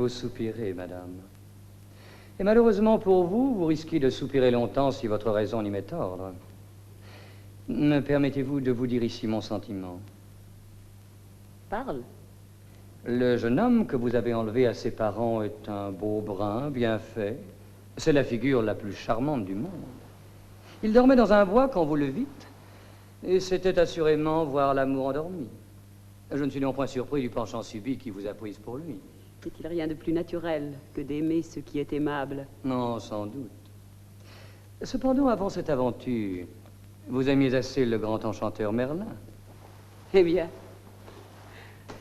vous soupirez, madame. Et malheureusement pour vous, vous risquez de soupirer longtemps si votre raison n'y met ordre. Me permettez-vous de vous dire ici mon sentiment? Parle. Le jeune homme que vous avez enlevé à ses parents est un beau brun, bien fait. C'est la figure la plus charmante du monde. Il dormait dans un bois quand vous le vîtes, et c'était assurément voir l'amour endormi. Je ne suis non point surpris du penchant subit qui vous a prise pour lui. Est-il rien de plus naturel que d'aimer ce qui est aimable? Non, sans doute. Cependant, avant cette aventure, vous aimiez assez le grand enchanteur Merlin. Eh bien,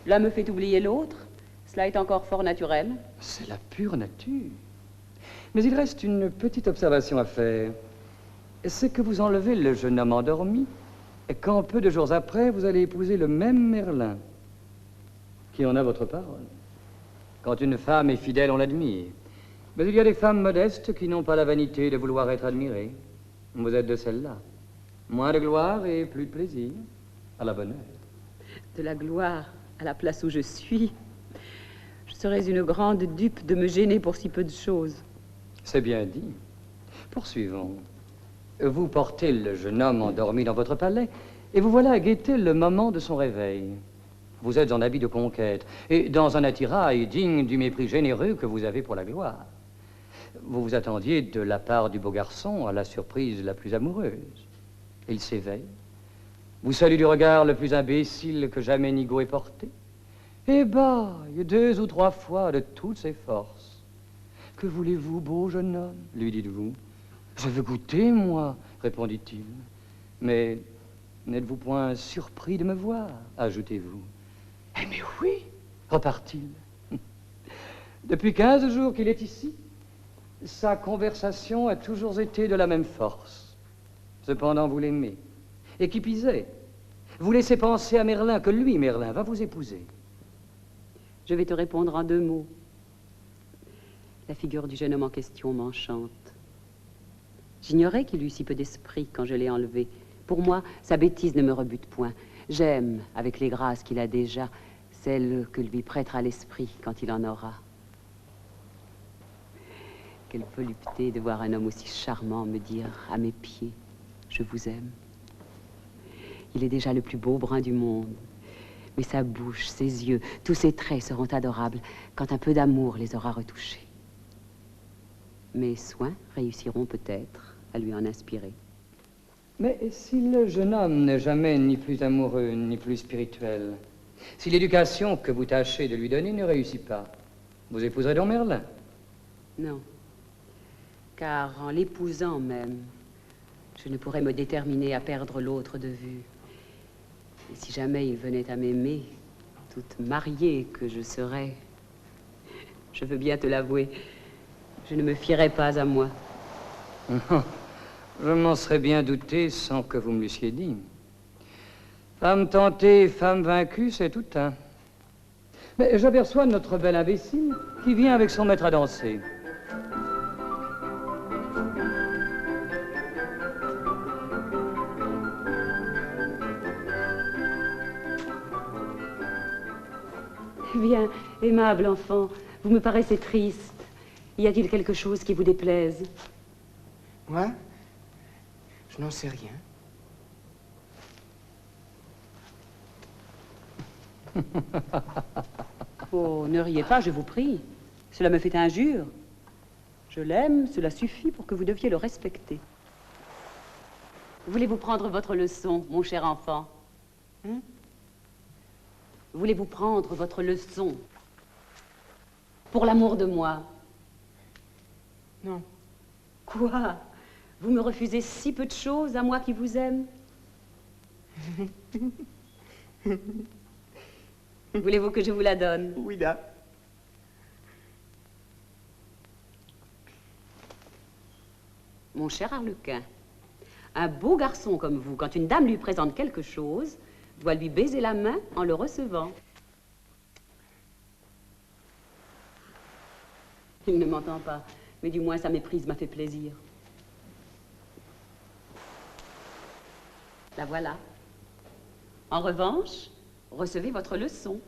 l'un me fait oublier l'autre. Cela est encore fort naturel. C'est la pure nature. Mais il reste une petite observation à faire. C'est que vous enlevez le jeune homme endormi, et quand peu de jours après, vous allez épouser le même Merlin, qui en a votre parole. Quand une femme est fidèle, on l'admire. Mais il y a des femmes modestes qui n'ont pas la vanité de vouloir être admirées. Vous êtes de celles-là. Moins de gloire et plus de plaisir. À la bonne heure. De la gloire à la place où je suis. Je serais une grande dupe de me gêner pour si peu de choses. C'est bien dit. Poursuivons. Vous portez le jeune homme endormi dans votre palais, et vous voilà à guetter le moment de son réveil. Vous êtes en habit de conquête, et dans un attirail digne du mépris généreux que vous avez pour la gloire. Vous vous attendiez de la part du beau garçon à la surprise la plus amoureuse. Il s'éveille, vous salue du regard le plus imbécile que jamais Nigaud ait porté, et bâille 2 ou 3 fois de toutes ses forces. Que voulez-vous, beau jeune homme, lui dites-vous. Je veux goûter, moi, répondit-il. Mais n'êtes-vous point surpris de me voir, ajoutez-vous. Eh mais oui, repart-il. Depuis 15 jours qu'il est ici, sa conversation a toujours été de la même force. Cependant, vous l'aimez. Et qui pisait, vous laissez penser à Merlin que lui, Merlin, va vous épouser. Je vais te répondre en 2 mots. La figure du jeune homme en question m'enchante. J'ignorais qu'il eût si peu d'esprit quand je l'ai enlevé. Pour moi, sa bêtise ne me rebute point. J'aime, avec les grâces qu'il a déjà, celle que lui prêtera l'esprit quand il en aura. Quelle volupté de voir un homme aussi charmant me dire à mes pieds, je vous aime. Il est déjà le plus beau brun du monde. Mais sa bouche, ses yeux, tous ses traits seront adorables quand un peu d'amour les aura retouchés. Mes soins réussiront peut-être à lui en inspirer. Mais si le jeune homme n'est jamais ni plus amoureux, ni plus spirituel, si l'éducation que vous tâchez de lui donner ne réussit pas, vous épouserez donc Merlin? Non. Car en l'épousant même, je ne pourrais me déterminer à perdre l'autre de vue. Et si jamais il venait à m'aimer, toute mariée que je serais, je veux bien te l'avouer, je ne me fierais pas à moi. Non, je m'en serais bien douté sans que vous me l'eussiez dit. Femme tentée, femme vaincue, c'est tout un. Mais j'aperçois notre bel imbécile qui vient avec son maître à danser. Eh bien, aimable enfant, vous me paraissez triste. Y a-t-il quelque chose qui vous déplaise? Moi? Je n'en sais rien. Oh, ne riez pas, je vous prie. Cela me fait injure. Je l'aime, cela suffit pour que vous deviez le respecter. Voulez-vous prendre votre leçon, mon cher enfant? Voulez-vous prendre votre leçon? Pour l'amour de moi? Non. Quoi? Vous me refusez si peu de choses à moi qui vous aime? Voulez-vous que je vous la donne? Oui, là. Mon cher Arlequin, un beau garçon comme vous, quand une dame lui présente quelque chose, doit lui baiser la main en le recevant. Il ne m'entend pas, mais du moins sa méprise m'a fait plaisir. La voilà. En revanche, recevez votre leçon.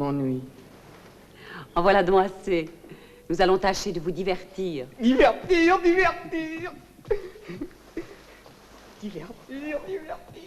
m'ennuie. En voilà donc assez. Nous allons tâcher de vous divertir. Divertir, divertir. Divertir, divertir.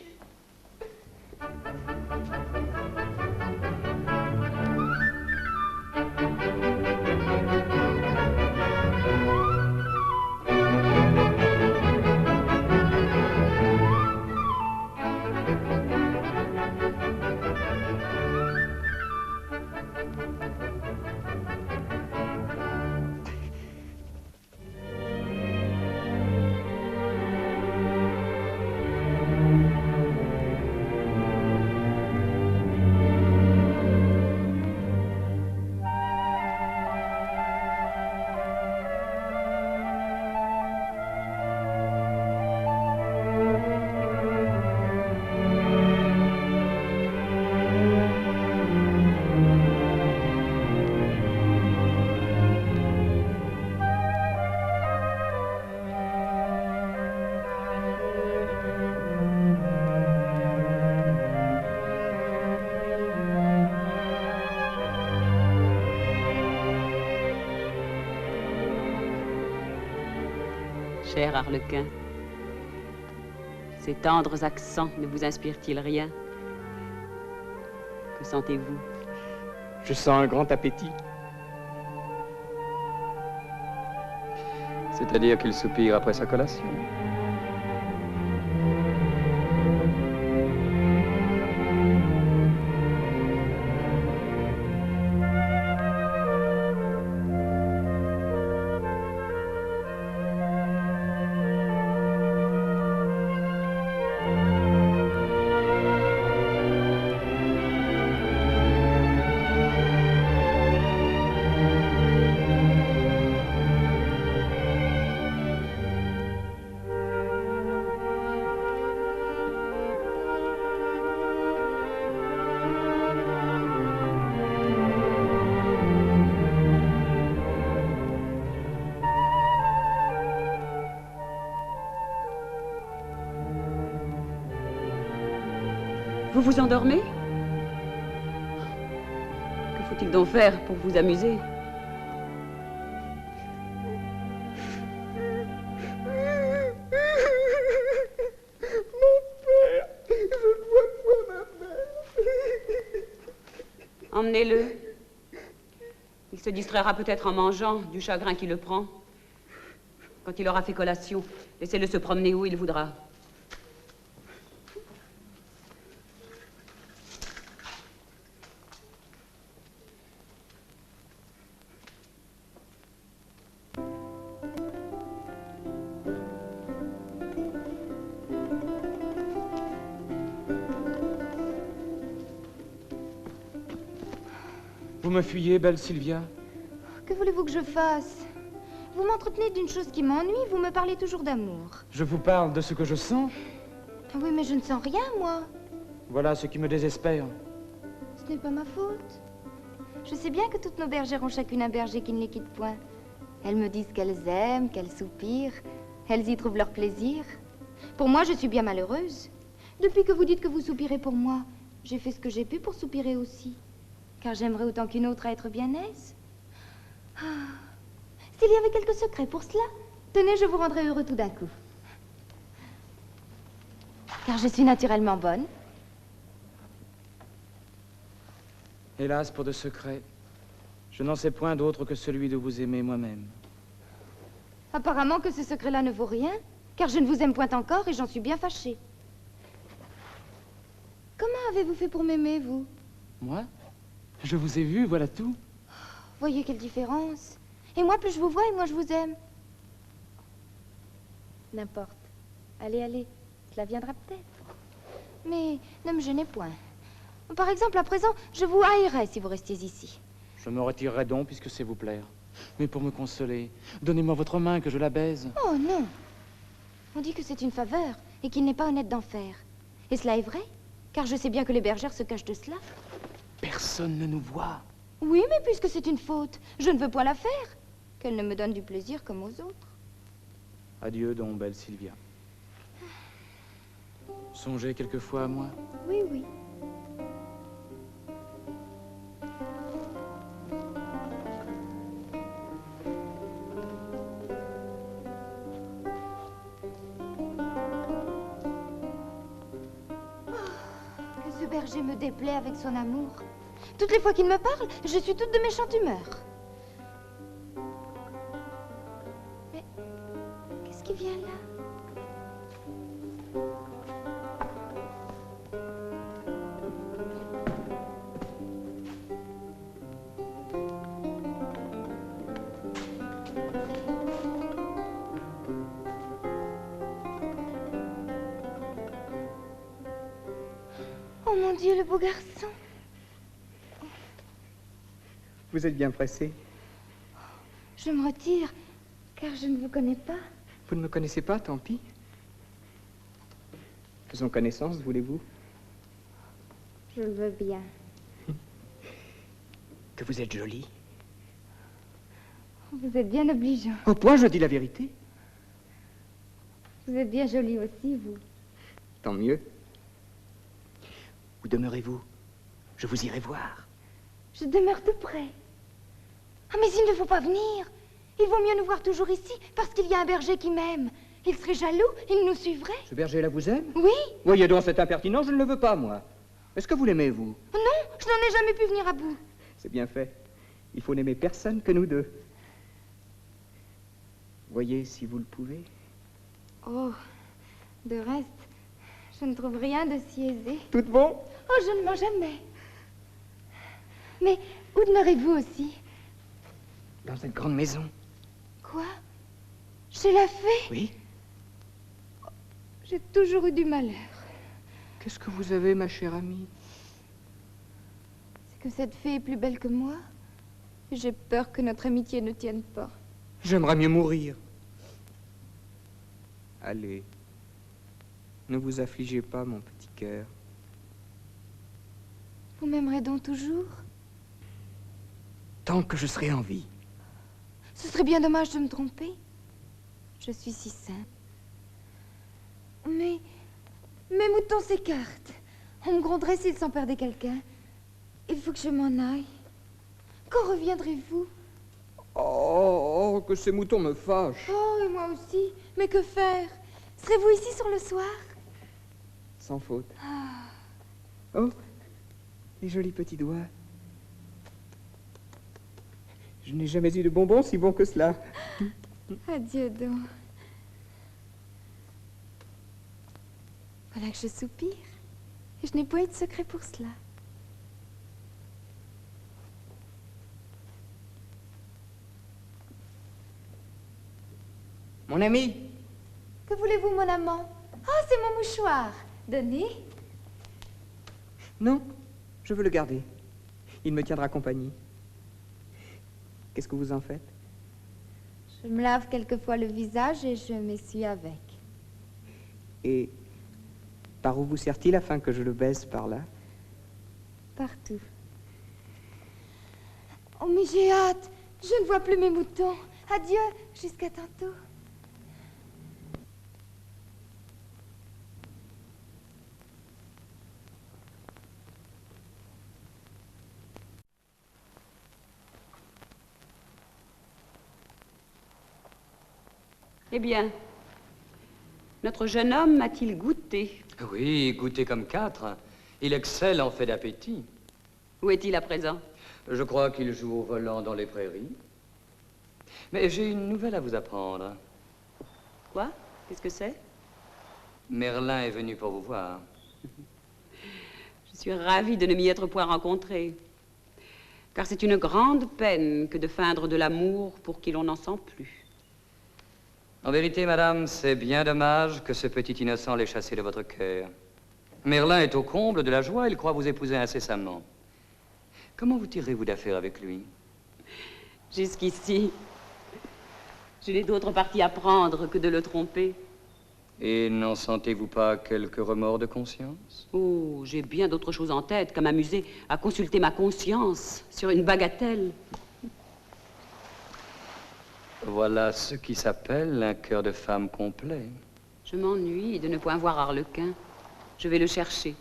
Cher Arlequin, ces tendres accents ne vous inspirent-ils rien? Que sentez-vous? Je sens un grand appétit. C'est-à-dire qu'il soupire après sa collation. Vous vous endormez? Que faut-il donc faire pour vous amuser? Emmenez-le. Il se distraira peut-être en mangeant du chagrin qui le prend. Quand il aura fait collation, laissez-le se promener où il voudra. Vous me fuyez, belle Sylvia? Que voulez-vous que je fasse? Vous m'entretenez d'une chose qui m'ennuie, vous me parlez toujours d'amour. Je vous parle de ce que je sens. Oui, mais je ne sens rien, moi. Voilà ce qui me désespère. Ce n'est pas ma faute. Je sais bien que toutes nos bergères ont chacune un berger qui ne les quitte point. Elles me disent qu'elles aiment, qu'elles soupirent. Elles y trouvent leur plaisir. Pour moi, je suis bien malheureuse. Depuis que vous dites que vous soupirez pour moi, j'ai fait ce que j'ai pu pour soupirer aussi. Car j'aimerais autant qu'une autre à être bien aise. Ah. S'il y avait quelques secrets pour cela, tenez, je vous rendrai heureux tout d'un coup. Car je suis naturellement bonne. Hélas, pour de secrets, je n'en sais point d'autre que celui de vous aimer moi-même. Apparemment que ce secret-là ne vaut rien, car je ne vous aime point encore et j'en suis bien fâchée. Comment avez-vous fait pour m'aimer, vous? Moi? Je vous ai vu, voilà tout. Voyez quelle différence. Et moi, plus je vous vois, et moi je vous aime. N'importe. Allez, allez, cela viendra peut-être. Mais ne me gênez point. Par exemple, à présent, je vous haïrais si vous restiez ici. Je me retirerai donc, puisque c'est vous plaire. Mais pour me consoler, donnez-moi votre main, que je la baise. Oh non. On dit que c'est une faveur, et qu'il n'est pas honnête d'en faire. Et cela est vrai, car je sais bien que les bergères se cachent de cela. Personne ne nous voit. Oui, mais puisque c'est une faute, je ne veux point la faire. Qu'elle ne me donne du plaisir comme aux autres. Adieu donc, belle Sylvia. Songez quelquefois à moi. Oui, oui. berger me déplaît avec son amour. Toutes les fois qu'il me parle, je suis toute de méchante humeur. Mais qu'est-ce qui vient là? Oh mon Dieu, le beau garçon. Vous êtes bien pressé. Je me retire, car je ne vous connais pas. Vous ne me connaissez pas, tant pis. Faisons connaissance, voulez-vous? Je le veux bien. Que vous êtes jolie. Vous êtes bien obligeant. Au point, je dis la vérité. Vous êtes bien jolie aussi, vous. Tant mieux. Où demeurez-vous? Je vous irai voir. Je demeure tout près. Ah, mais il ne faut pas venir. Il vaut mieux nous voir toujours ici, parce qu'il y a un berger qui m'aime. Il serait jaloux, il nous suivrait. Ce berger-là vous aime? Oui. Voyez donc, c'est impertinent, je ne le veux pas, moi. Est-ce que vous l'aimez, vous? Non, je n'en ai jamais pu venir à bout. C'est bien fait. Il faut n'aimer personne que nous deux. Voyez si vous le pouvez. Oh, de reste, je ne trouve rien de si aisé. Tout bon? Oh, je ne mens jamais. Mais où demeurez-vous aussi? Dans cette grande maison. Quoi? Chez la fée? Oui. J'ai toujours eu du malheur. Qu'est-ce que vous avez, ma chère amie? C'est que cette fée est plus belle que moi. J'ai peur que notre amitié ne tienne pas. J'aimerais mieux mourir. Allez. Ne vous affligez pas, mon petit cœur. Vous m'aimerez donc toujours? Tant que je serai en vie. Ce serait bien dommage de me tromper. Je suis si simple. Mais mes moutons s'écartent. On me gronderait s'ils s'en perdaient quelqu'un. Il faut que je m'en aille. Quand reviendrez-vous? Oh, que ces moutons me fâchent. Oh, et moi aussi. Mais que faire? Serez-vous ici sur le soir? Sans faute. Oh, les jolis petits doigts. Je n'ai jamais eu de bonbons si bons que cela. Adieu donc. Voilà que je soupire. Et je n'ai pas eu de secret pour cela. Mon ami. Que voulez-vous, mon amant? Ah, c'est mon mouchoir. Donnez. Non, je veux le garder. Il me tiendra compagnie. Qu'est-ce que vous en faites? Je me lave quelquefois le visage et je m'essuie avec. Et par où vous sert-il afin que je le baise par là? Partout. Oh, mais j'ai hâte. Je ne vois plus mes moutons. Adieu, jusqu'à tantôt. Eh bien, notre jeune homme a-t-il goûté? Oui, goûté comme 4. Il excelle en fait d'appétit. Où est-il à présent? Je crois qu'il joue au volant dans les prairies. Mais j'ai une nouvelle à vous apprendre. Quoi? Qu'est-ce que c'est? Merlin est venu pour vous voir. Je suis ravie de ne m'y être point rencontrée. Car c'est une grande peine que de feindre de l'amour pour qui l'on n'en sent plus. En vérité, madame, c'est bien dommage que ce petit innocent l'ait chassé de votre cœur. Merlin est au comble de la joie, il croit vous épouser incessamment. Comment vous tirez-vous d'affaire avec lui? Jusqu'ici, je n'ai d'autre parti à prendre que de le tromper. Et n'en sentez-vous pas quelques remords de conscience? Oh, j'ai bien d'autres choses en tête qu'à m'amuser à consulter ma conscience sur une bagatelle. Voilà ce qui s'appelle un cœur de femme complet. Je m'ennuie de ne point voir Arlequin. Je vais le chercher.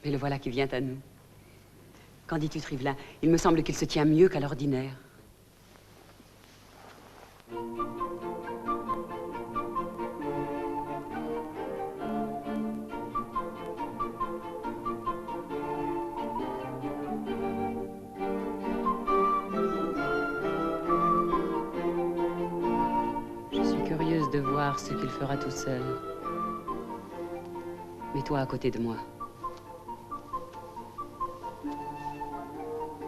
Mais le voilà qui vient à nous. Qu'en dis-tu, Trivelin? Il me semble qu'il se tient mieux qu'à l'ordinaire. voir ce qu'il fera tout seul. Mets-toi à côté de moi.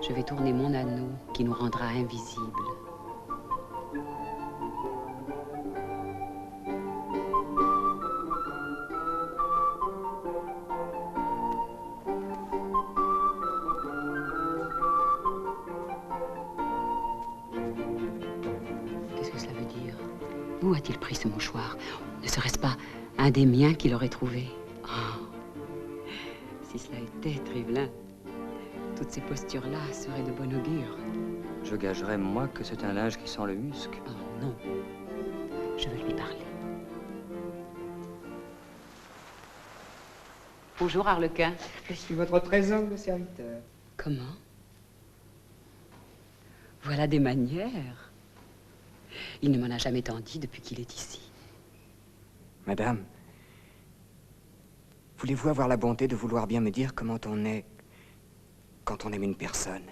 Je vais tourner mon anneau qui nous rendra invisibles. Qu'est-ce que cela veut dire? Où a-t-il pris ce mouchoir? Ne serait-ce pas un des miens qu'il aurait trouvé? Oh. Si cela était Trivelin, toutes ces postures-là seraient de bon augure. Je gagerais, moi, que c'est un linge qui sent le musc. Oh non, je veux lui parler. Bonjour, Arlequin. Je suis votre très humble serviteur. Comment? Voilà des manières. Il ne m'en a jamais tant dit depuis qu'il est ici. Madame, voulez-vous avoir la bonté de vouloir bien me dire comment on est quand on aime une personne?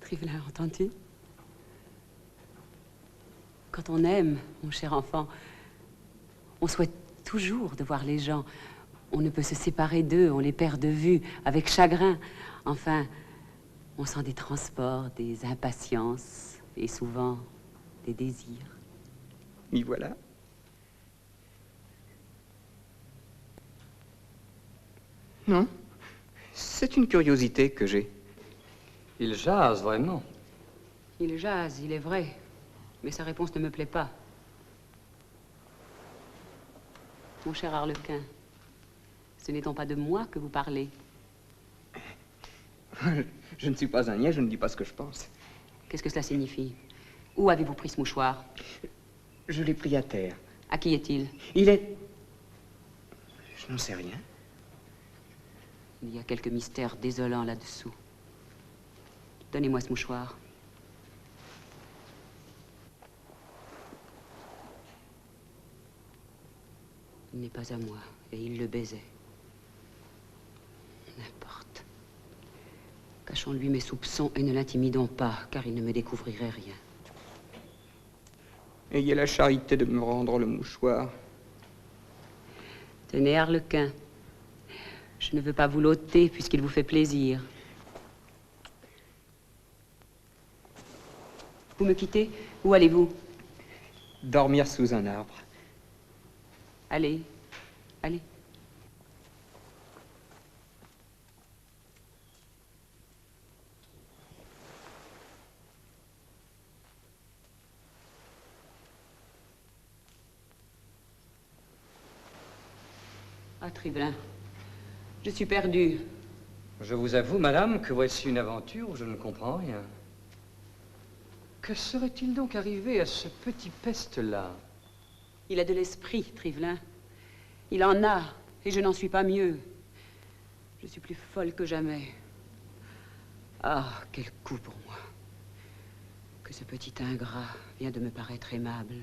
Trivelin, entends-tu? Quand on aime, mon cher enfant, on souhaite toujours de voir les gens. On ne peut se séparer d'eux, on les perd de vue, avec chagrin. Enfin, on sent des transports, des impatiences, et souvent des désirs. M'y voilà. Non, c'est une curiosité que j'ai. Il jase, vraiment. Il jase, il est vrai, mais sa réponse ne me plaît pas. Mon cher Arlequin, ce n'est donc pas de moi que vous parlez. Je ne suis pas un niais, je ne dis pas ce que je pense. Qu'est-ce que cela signifie? Où avez-vous pris ce mouchoir? Je l'ai pris à terre. À qui est-il? Il est... Je n'en sais rien. Il y a quelque mystère désolant là-dessous. Donnez-moi ce mouchoir. Il n'est pas à moi, et il le baisait. N'importe. Cachons-lui mes soupçons et ne l'intimidons pas, car il ne me découvrirait rien. Ayez la charité de me rendre le mouchoir. Tenez, Arlequin. Je ne veux pas vous l'ôter puisqu'il vous fait plaisir. Vous me quittez? Où allez-vous? Dormir sous un arbre. Allez, allez. Ah, Trivelin, je suis perdue. Je vous avoue, madame, que voici une aventure où je ne comprends rien. Que serait-il donc arrivé à ce petit peste-là? Il a de l'esprit, Trivelin. Il en a, et je n'en suis pas mieux. Je suis plus folle que jamais. Ah, quel coup pour moi. Que ce petit ingrat vient de me paraître aimable.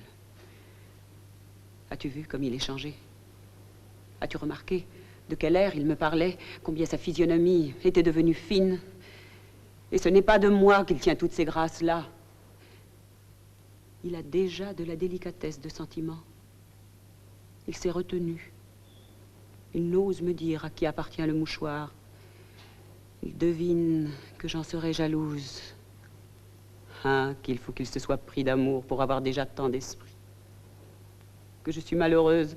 As-tu vu comme il est changé? As-tu remarqué de quel air il me parlait, combien sa physionomie était devenue fine? Et ce n'est pas de moi qu'il tient toutes ces grâces-là. Il a déjà de la délicatesse de sentiment. Il s'est retenu. Il n'ose me dire à qui appartient le mouchoir. Il devine que j'en serai jalouse. Hein, qu'il faut qu'il se soit pris d'amour pour avoir déjà tant d'esprit. Que je suis malheureuse.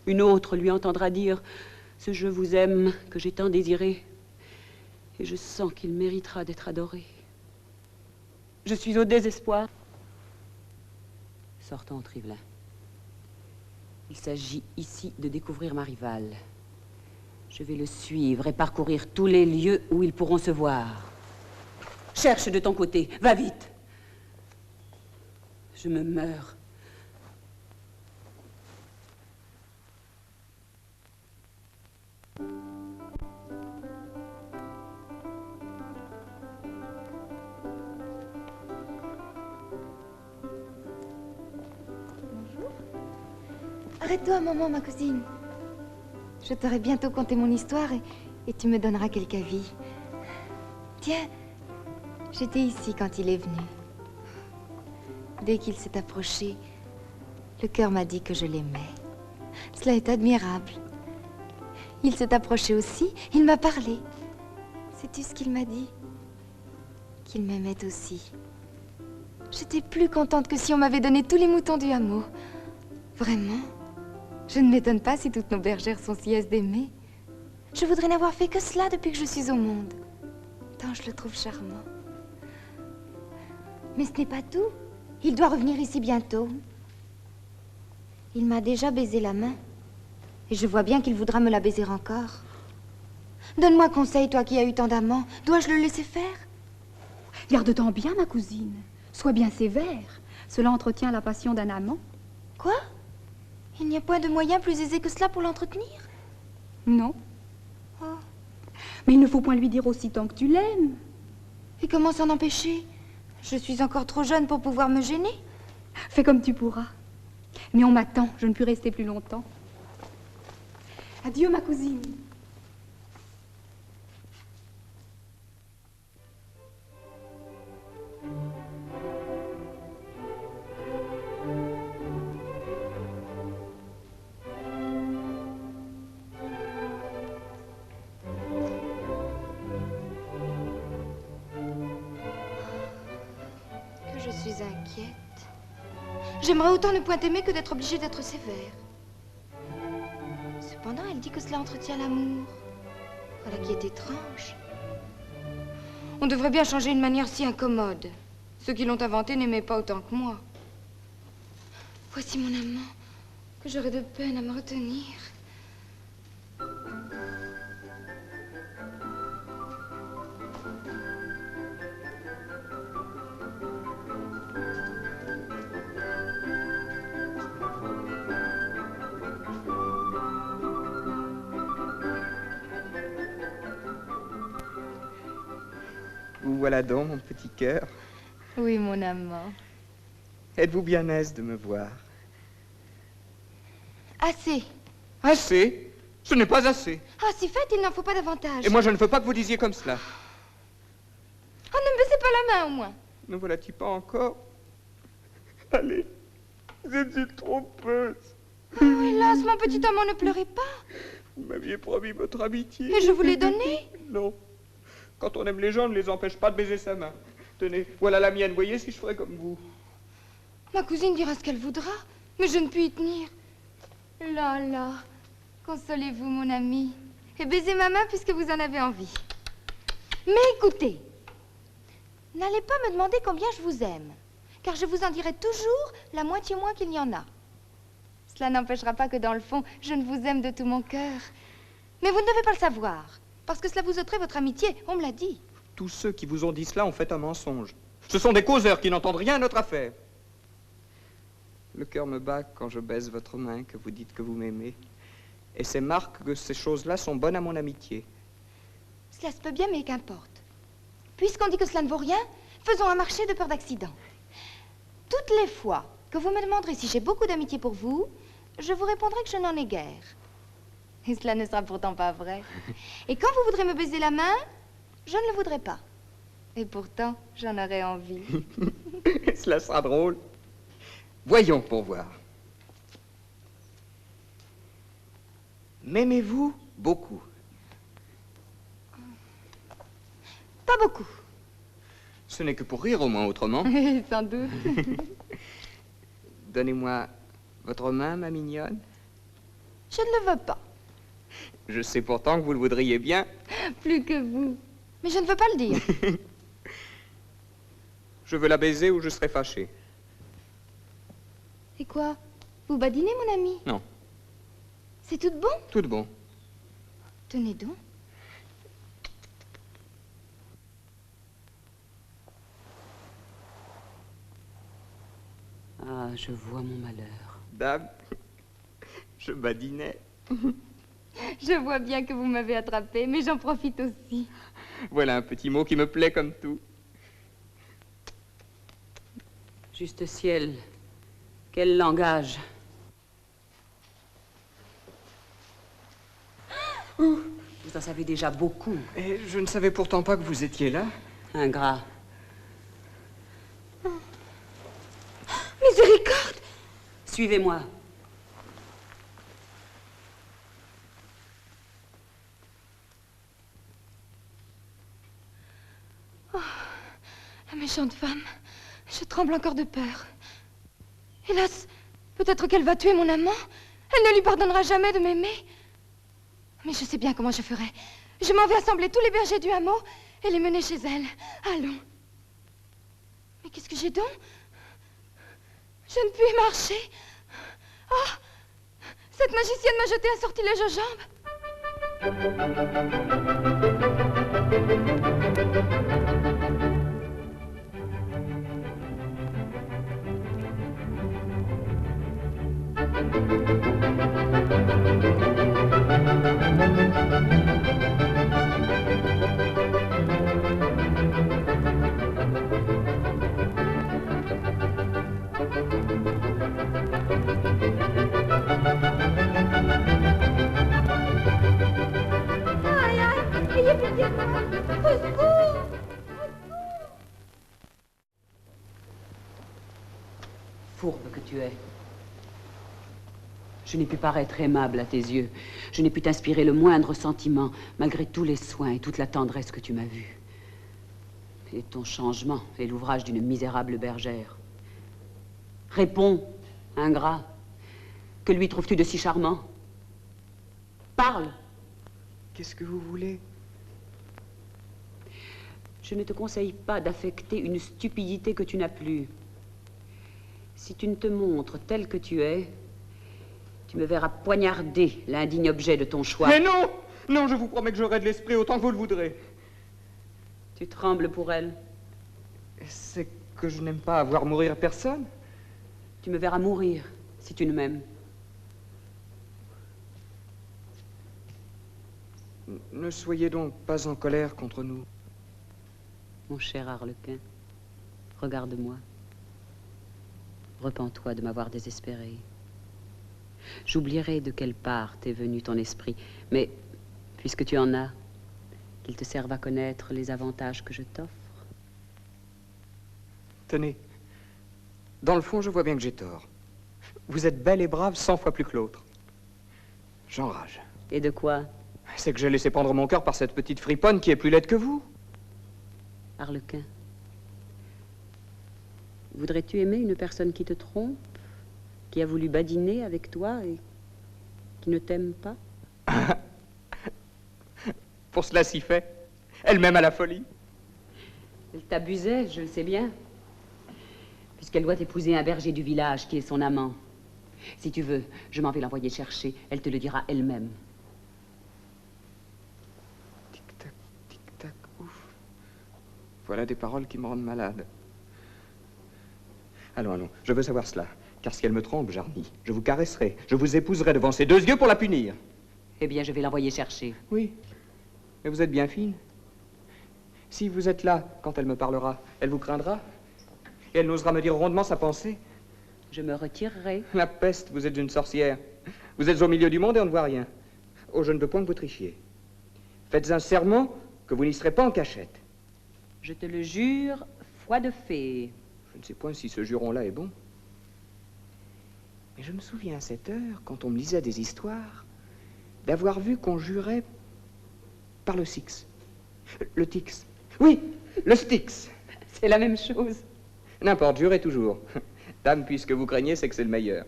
Une autre lui entendra dire ce « je vous aime » que j'ai tant désiré. Et je sens qu'il méritera d'être adoré. Je suis au désespoir. Sortons, Trivelin. Il s'agit ici de découvrir ma rivale. Je vais le suivre et parcourir tous les lieux où ils pourront se voir. Cherche de ton côté, va vite. Je me meurs. Arrête-toi un moment, ma cousine. Je t'aurai bientôt conté mon histoire et tu me donneras quelques avis. Tiens, j'étais ici quand il est venu. Dès qu'il s'est approché, le cœur m'a dit que je l'aimais. Cela est admirable. Il s'est approché aussi, il m'a parlé. Sais-tu ce qu'il m'a dit? Qu'il m'aimait aussi. J'étais plus contente que si on m'avait donné tous les moutons du hameau. Vraiment? Je ne m'étonne pas si toutes nos bergères sont si aises d'aimer. Je voudrais n'avoir fait que cela depuis que je suis au monde. Tant je le trouve charmant. Mais ce n'est pas tout. Il doit revenir ici bientôt. Il m'a déjà baisé la main. Et je vois bien qu'il voudra me la baiser encore. Donne-moi conseil, toi qui as eu tant d'amants. Dois-je le laisser faire? Garde-t'en bien, ma cousine. Sois bien sévère. Cela entretient la passion d'un amant. Quoi? Il n'y a point de moyen plus aisé que cela pour l'entretenir? Non. Oh. Mais il ne faut point lui dire aussitôt que tu l'aimes. Et comment s'en empêcher? Je suis encore trop jeune pour pouvoir me gêner. Fais comme tu pourras. Mais on m'attend, je ne puis rester plus longtemps. Adieu, ma cousine. Que je suis inquiète. J'aimerais autant ne point aimer que d'être obligée d'être sévère. Cependant, elle dit que cela entretient l'amour. Voilà qui est étrange. On devrait bien changer une manière si incommode. Ceux qui l'ont inventée n'aimaient pas autant que moi. Voici mon amant, que j'aurais de peine à me retenir. Vous voilà donc, mon petit cœur. Oui, mon amant. Êtes-vous bien aise de me voir? Assez. Assez? Ce n'est pas assez. Ah, si fait, il n'en faut pas davantage. Et moi, je ne veux pas que vous disiez comme cela. Oh, ne me baissez pas la main, au moins. Ne voilà-t-il pas encore? Allez, vous êtes une trompeuse. Oh, hélas, mon petit amant, ne pleurez pas. Vous m'aviez promis votre amitié. Et je vous l'ai donnée. Non. Quand on aime les gens, on ne les empêche pas de baiser sa main. Tenez, voilà la mienne. Voyez si je ferais comme vous. Ma cousine dira ce qu'elle voudra, mais je ne puis y tenir. Là, là, consolez-vous, mon ami, et baisez ma main puisque vous en avez envie. Mais écoutez, n'allez pas me demander combien je vous aime, car je vous en dirai toujours la moitié moins qu'il n'y en a. Cela n'empêchera pas que dans le fond, je ne vous aime de tout mon cœur. Mais vous ne devez pas le savoir, parce que cela vous ôterait votre amitié, on me l'a dit. Tous ceux qui vous ont dit cela ont fait un mensonge. Ce sont des causeurs qui n'entendent rien à notre affaire. Le cœur me bat quand je baise votre main, que vous dites que vous m'aimez. Et c'est marque que ces choses-là sont bonnes à mon amitié. Cela se peut bien, mais qu'importe. Puisqu'on dit que cela ne vaut rien, faisons un marché de peur d'accident. Toutes les fois que vous me demanderez si j'ai beaucoup d'amitié pour vous, je vous répondrai que je n'en ai guère. Et cela ne sera pourtant pas vrai. Et quand vous voudrez me baiser la main, je ne le voudrai pas. Et pourtant, j'en aurai envie. Cela sera drôle. Voyons pour voir. M'aimez-vous beaucoup? Pas beaucoup. Ce n'est que pour rire au moins, autrement. Sans doute. Donnez-moi votre main, ma mignonne. Je ne le veux pas. Je sais pourtant que vous le voudriez bien. Plus que vous. Mais je ne veux pas le dire. Je veux la baiser ou je serai fâché. Et quoi? Vous badinez, mon ami? Non. C'est tout bon? Tout de bon. Tenez donc. Ah, je vois mon malheur. Dame, je badinais. Je vois bien que vous m'avez attrapé, mais j'en profite aussi. Voilà un petit mot qui me plaît comme tout. Juste ciel, quel langage. Vous en savez déjà beaucoup. Et je ne savais pourtant pas que vous étiez là. Ingrat. Miséricorde! Suivez-moi. Oh, la méchante femme. Je tremble encore de peur. Hélas, peut-être qu'elle va tuer mon amant. Elle ne lui pardonnera jamais de m'aimer. Mais je sais bien comment je ferai. Je m'en vais assembler tous les bergers du hameau et les mener chez elle. Allons. Mais qu'est-ce que j'ai donc? Je ne puis marcher. Oh! Cette magicienne m'a jeté un sortilège aux jambes. Aïe, aïe, ayez pitié de moi. Au secours! Fourbe que tu es. Je n'ai pu paraître aimable à tes yeux. Je n'ai pu t'inspirer le moindre sentiment, malgré tous les soins et toute la tendresse que tu m'as vue. Et ton changement est l'ouvrage d'une misérable bergère. Réponds, ingrat. Que lui trouves-tu de si charmant? Parle. Qu'est-ce que vous voulez? Je ne te conseille pas d'affecter une stupidité que tu n'as plus. Si tu ne te montres tel que tu es, tu me verras poignarder l'indigne objet de ton choix. Mais non! Non, je vous promets que j'aurai de l'esprit autant que vous le voudrez. Tu trembles pour elle. C'est que je n'aime pas voir mourir personne. Tu me verras mourir si tu ne m'aimes. Ne soyez donc pas en colère contre nous. Mon cher Arlequin, regarde-moi. Repens-toi de m'avoir désespéré. J'oublierai de quelle part t'est venu ton esprit, mais puisque tu en as, qu'il te serve à connaître les avantages que je t'offre. Tenez, dans le fond, je vois bien que j'ai tort. Vous êtes belle et brave 100 fois plus que l'autre. J'enrage. Et de quoi? C'est que j'ai laissé prendre mon cœur par cette petite friponne qui est plus laide que vous. Arlequin, voudrais-tu aimer une personne qui te trompe, qui a voulu badiner avec toi et qui ne t'aime pas? Pour cela s'y fait. Elle-même à la folie. Elle t'abusait, je le sais bien, puisqu'elle doit épouser un berger du village qui est son amant. Si tu veux, je m'en vais l'envoyer chercher. Elle te le dira elle-même. Tic-tac, tic-tac, ouf. Voilà des paroles qui me rendent malade. Allons, allons, je veux savoir cela. Car si elle me trompe, Jarny, je vous caresserai, je vous épouserai devant ses deux yeux pour la punir. Eh bien, je vais l'envoyer chercher. Oui, mais vous êtes bien fine. Si vous êtes là, quand elle me parlera, elle vous craindra. Et elle n'osera me dire rondement sa pensée. Je me retirerai. La peste, vous êtes une sorcière. Vous êtes au milieu du monde et on ne voit rien. Oh, je ne veux point que vous trichiez. Faites un serment que vous n'y serez pas en cachette. Je te le jure, foi de fée. Je ne sais point si ce juron-là est bon. Mais je me souviens à cette heure, quand on me lisait des histoires, d'avoir vu qu'on jurait par le Styx. Le Tix. Oui, le Styx. C'est la même chose. N'importe, jurez toujours. Dame, puisque vous craignez, c'est que c'est le meilleur.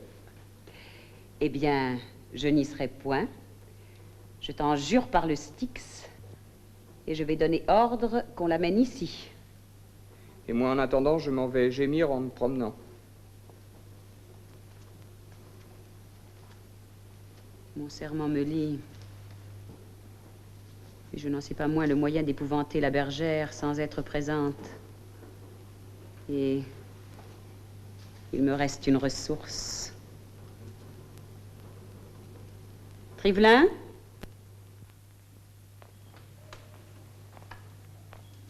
Eh bien, je n'y serai point. Je t'en jure par le Styx. Et je vais donner ordre qu'on l'amène ici. Et moi, en attendant, je m'en vais gémir en me promenant. Mon serment me lie. Et je n'en sais pas moins le moyen d'épouvanter la bergère sans être présente. Et il me reste une ressource. Trivelin?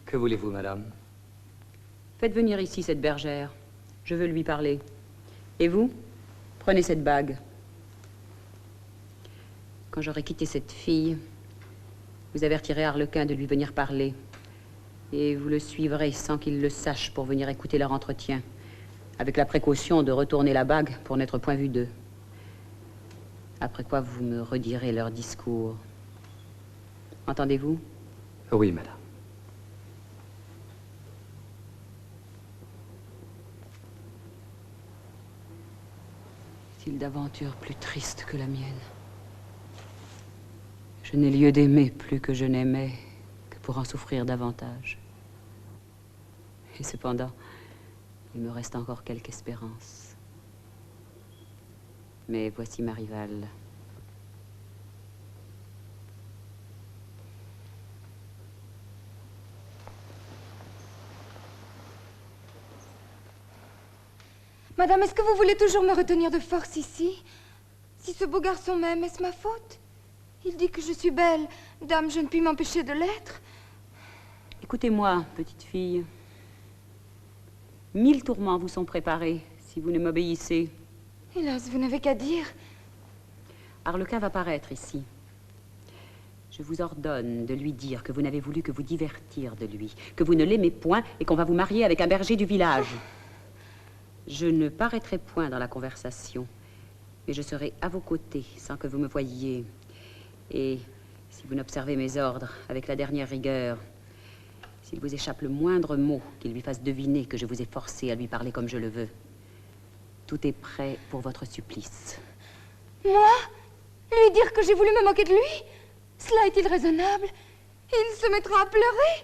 Que voulez-vous, madame? Faites venir ici cette bergère. Je veux lui parler. Et vous, prenez cette bague. Quand j'aurai quitté cette fille, vous avertirez Arlequin de lui venir parler. Et vous le suivrez sans qu'il le sache pour venir écouter leur entretien. avec la précaution de retourner la bague pour n'être point vu d'eux. Après quoi vous me redirez leur discours. Entendez-vous? Oui, madame. Est-il d'aventure plus triste que la mienne? Je n'ai lieu d'aimer plus que je n'aimais que pour en souffrir davantage. Et cependant, il me reste encore quelque espérance. Mais voici ma rivale. Madame, est-ce que vous voulez toujours me retenir de force ici? Si ce beau garçon m'aime, est-ce ma faute? Il dit que je suis belle. Dame, je ne puis m'empêcher de l'être. Écoutez-moi, petite fille. 1000 tourments vous sont préparés si vous ne m'obéissez. Hélas, vous n'avez qu'à dire. Arlequin va paraître ici. Je vous ordonne de lui dire que vous n'avez voulu que vous divertir de lui, que vous ne l'aimez point et qu'on va vous marier avec un berger du village. Je ne paraîtrai point dans la conversation, mais je serai à vos côtés sans que vous me voyiez. Et si vous n'observez mes ordres avec la dernière rigueur, s'il vous échappe le moindre mot qui lui fasse deviner que je vous ai forcé à lui parler comme je le veux, tout est prêt pour votre supplice. Moi? Lui dire que j'ai voulu me moquer de lui? Cela est-il raisonnable? Il se mettra à pleurer.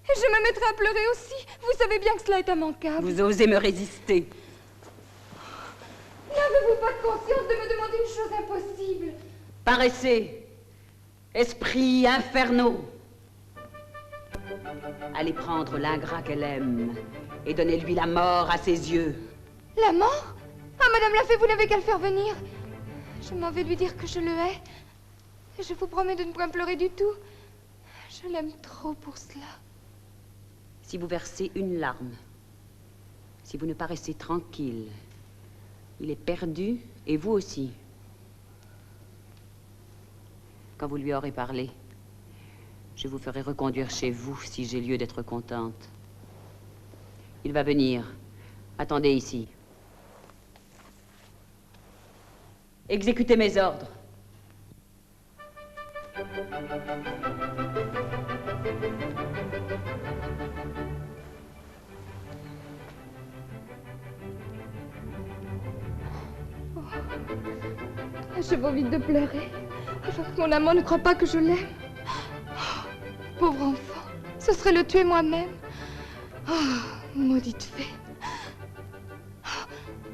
Et je me mettrai à pleurer aussi. Vous savez bien que cela est immanquable. Vous osez me résister. N'avez-vous pas de conscience de me demander une chose impossible? Paraissez, esprits infernaux. Allez prendre l'ingrat qu'elle aime et donnez-lui la mort à ses yeux. La mort? Ah, Madame la Fée, vous n'avez qu'à le faire venir. Je m'en vais lui dire que je le hais. Et je vous promets de ne point pleurer du tout. Je l'aime trop pour cela. Si vous versez une larme, si vous ne paraissez tranquille, il est perdu, et vous aussi. Quand vous lui aurez parlé, je vous ferai reconduire chez vous si j'ai lieu d'être contente. Il va venir. Attendez ici. Exécutez mes ordres. J'ai envie de pleurer. Afin que mon amant ne croit pas que je l'aime. Pauvre enfant, ce serait le tuer moi-même. Oh, maudite fée.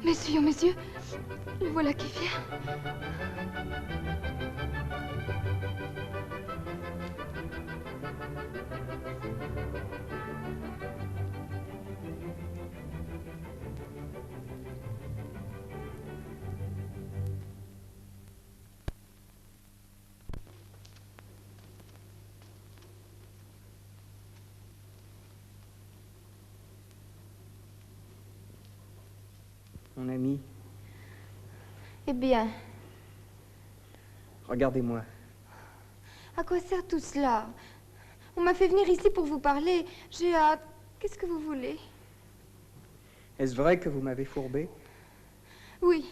Messieurs, messieurs, le voilà qui vient. Mon ami, Eh bien, regardez-moi. À quoi sert tout cela? On m'a fait venir ici pour vous parler. J'ai hâte. Qu'est-ce que vous voulez? Est-ce vrai que vous m'avez fourbé? Oui.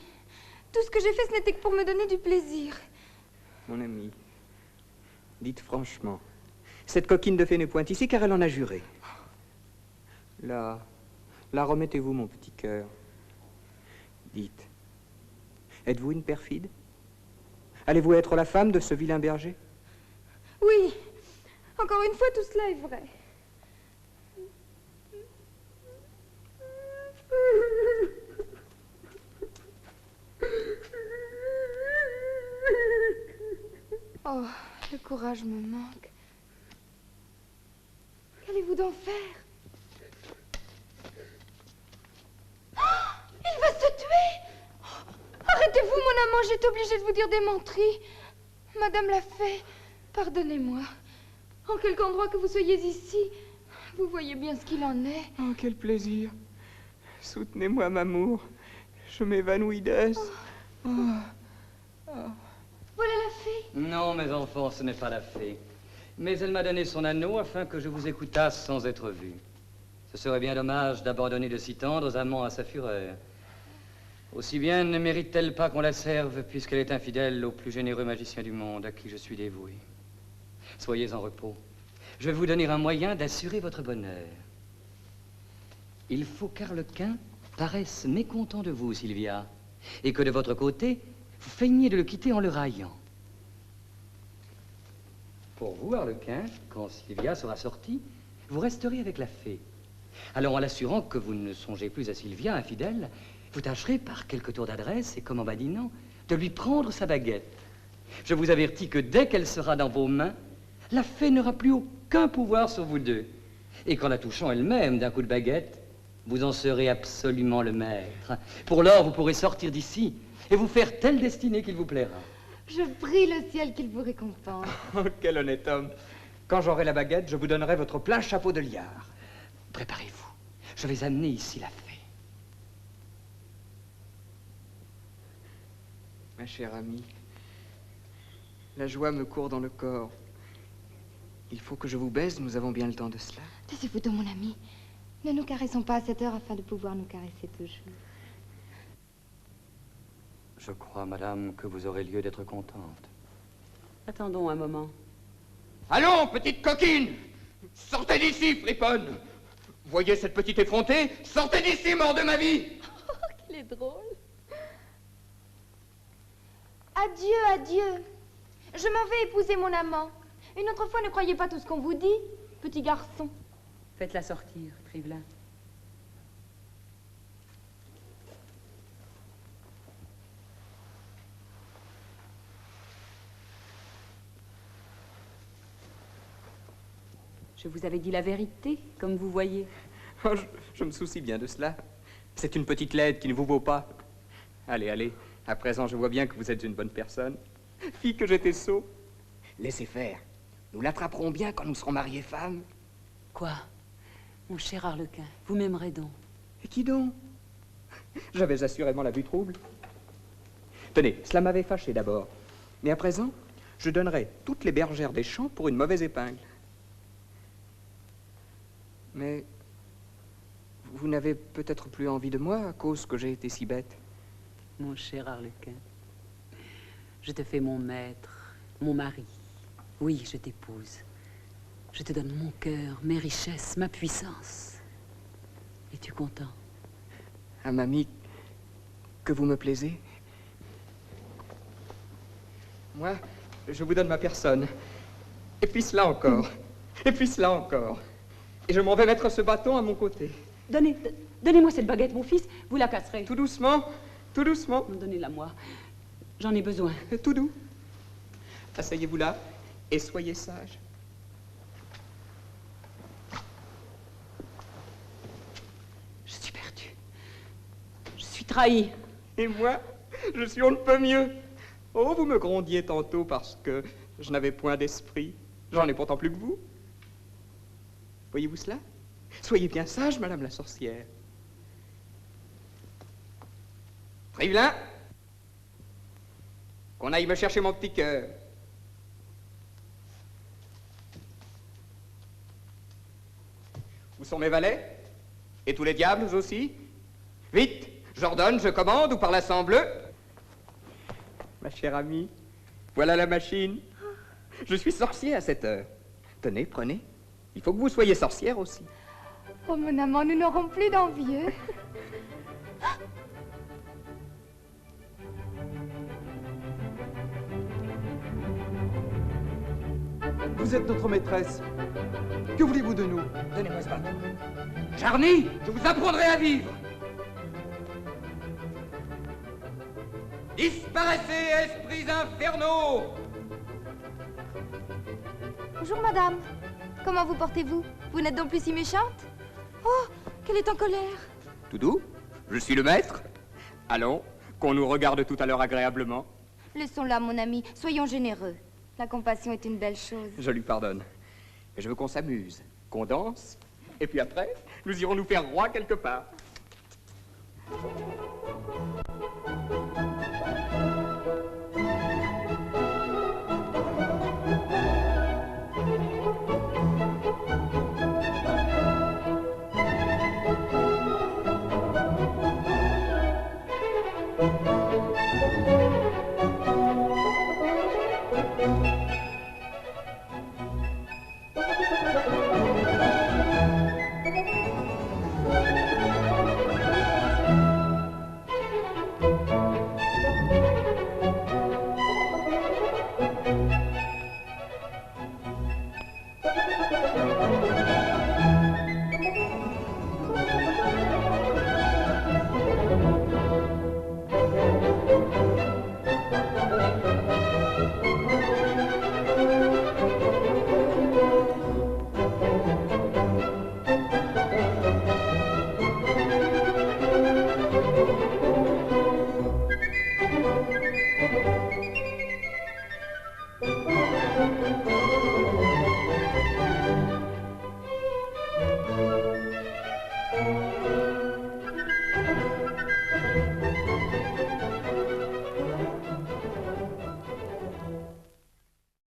Tout ce que j'ai fait, ce n'était que pour me donner du plaisir. Mon ami, dites franchement, cette coquine de fée n'est point ici car elle en a juré. Là, remettez-vous mon petit cœur. Dites, êtes-vous une perfide? Allez-vous être la femme de ce vilain berger? Oui. Encore une fois, tout cela est vrai. Oh, le courage me manque. Qu'allez-vous donc faire? Il va se tuer! Arrêtez-vous, mon amant, j'étais obligée de vous dire des menteries. Madame la Fée, pardonnez-moi. En quelque endroit que vous soyez ici, vous voyez bien ce qu'il en est. Oh, quel plaisir. Soutenez-moi, m'amour. Je m'évanouis d'aise. Voilà la Fée. Non, mes enfants, ce n'est pas la fée. Mais elle m'a donné son anneau afin que je vous écoutasse sans être vu. Ce serait bien dommage d'abandonner de si tendres amants à sa fureur. Aussi bien ne mérite-t-elle pas qu'on la serve, puisqu'elle est infidèle au plus généreux magicien du monde, à qui je suis dévoué. Soyez en repos. Je vais vous donner un moyen d'assurer votre bonheur. Il faut qu'Arlequin paraisse mécontent de vous, Sylvia, et que de votre côté, vous feigniez de le quitter en le raillant. Pour vous, Arlequin, quand Sylvia sera sortie, vous resterez avec la fée. Alors, en l'assurant que vous ne songez plus à Sylvia, infidèle, vous tâcherez par quelques tours d'adresse et comme en badinant, de lui prendre sa baguette. Je vous avertis que dès qu'elle sera dans vos mains, la fée n'aura plus aucun pouvoir sur vous deux. Et qu'en la touchant elle-même d'un coup de baguette, vous en serez absolument le maître. Pour lors, vous pourrez sortir d'ici et vous faire telle destinée qu'il vous plaira. Je prie le ciel qu'il vous récompense. Oh, quel honnête homme. Quand j'aurai la baguette, je vous donnerai votre plein chapeau de liard. Préparez-vous. Je vais amener ici la fée. Ma chère amie, la joie me court dans le corps. Il faut que je vous baise, nous avons bien le temps de cela. Taisez-vous de mon ami. Ne nous caressons pas à cette heure afin de pouvoir nous caresser toujours. Je crois, madame, que vous aurez lieu d'être contente. Attendons un moment. Allons, petite coquine! Sortez d'ici, friponne! Voyez cette petite effrontée? Sortez d'ici, mort de ma vie! Il est drôle. Adieu, adieu. Je m'en vais épouser mon amant. Une autre fois, ne croyez pas tout ce qu'on vous dit, petit garçon. Faites-la sortir, Trivelin. Je vous avais dit la vérité, comme vous voyez. Oh, je me soucie bien de cela. C'est une petite laide qui ne vous vaut pas. Allez, allez. À présent, je vois bien que vous êtes une bonne personne. Fille que j'étais sot. Laissez faire. Nous l'attraperons bien quand nous serons mariés femmes. Quoi? Mon cher Arlequin, vous m'aimerez donc. Et qui donc? J'avais assurément la vue trouble. Tenez, cela m'avait fâché d'abord. Mais à présent, je donnerais toutes les bergères des champs pour une mauvaise épingle. Mais vous n'avez peut-être plus envie de moi à cause que j'ai été si bête. Mon cher Arlequin, je te fais mon maître, mon mari. Oui, je t'épouse. Je te donne mon cœur, mes richesses, ma puissance. Es-tu content? Ah, mamie, que vous me plaisez. Moi, je vous donne ma personne. Et puis cela encore. Et puis cela encore. Et je m'en vais mettre ce bâton à mon côté. Donnez-moi cette baguette, mon fils, vous la casserez. Tout doucement, tout doucement. Donnez-la moi. J'en ai besoin. Tout doux. Asseyez-vous là et soyez sage. Je suis perdue. Je suis trahie. Et moi, je suis on ne peut mieux. Oh, vous me grondiez tantôt parce que je n'avais point d'esprit. J'en ai pourtant plus que vous. Voyez-vous cela? Soyez bien sage, madame la sorcière. Trivelin, qu'on aille me chercher mon petit cœur. Où sont mes valets? Et tous les diables aussi? Vite, j'ordonne, je commande, ou par la sang bleu. Ma chère amie, voilà la machine. Je suis sorcier à cette heure. Tenez, prenez. Il faut que vous soyez sorcière aussi. Oh, mon amant, nous n'aurons plus d'envieux. Vous êtes notre maîtresse. Que voulez-vous de nous? Donnez-moi ce bâton. Jarny, je vous apprendrai à vivre. Disparaissez, esprits infernaux! Bonjour, madame. Comment vous portez-vous? Vous n'êtes donc plus si méchante? Oh, qu'elle est en colère. Tout doux, je suis le maître. Allons, qu'on nous regarde tout à l'heure agréablement. Laissons-la, mon ami. Soyons généreux. La compassion est une belle chose. Je lui pardonne. Mais je veux qu'on s'amuse, qu'on danse, et puis après, nous irons nous faire roi quelque part.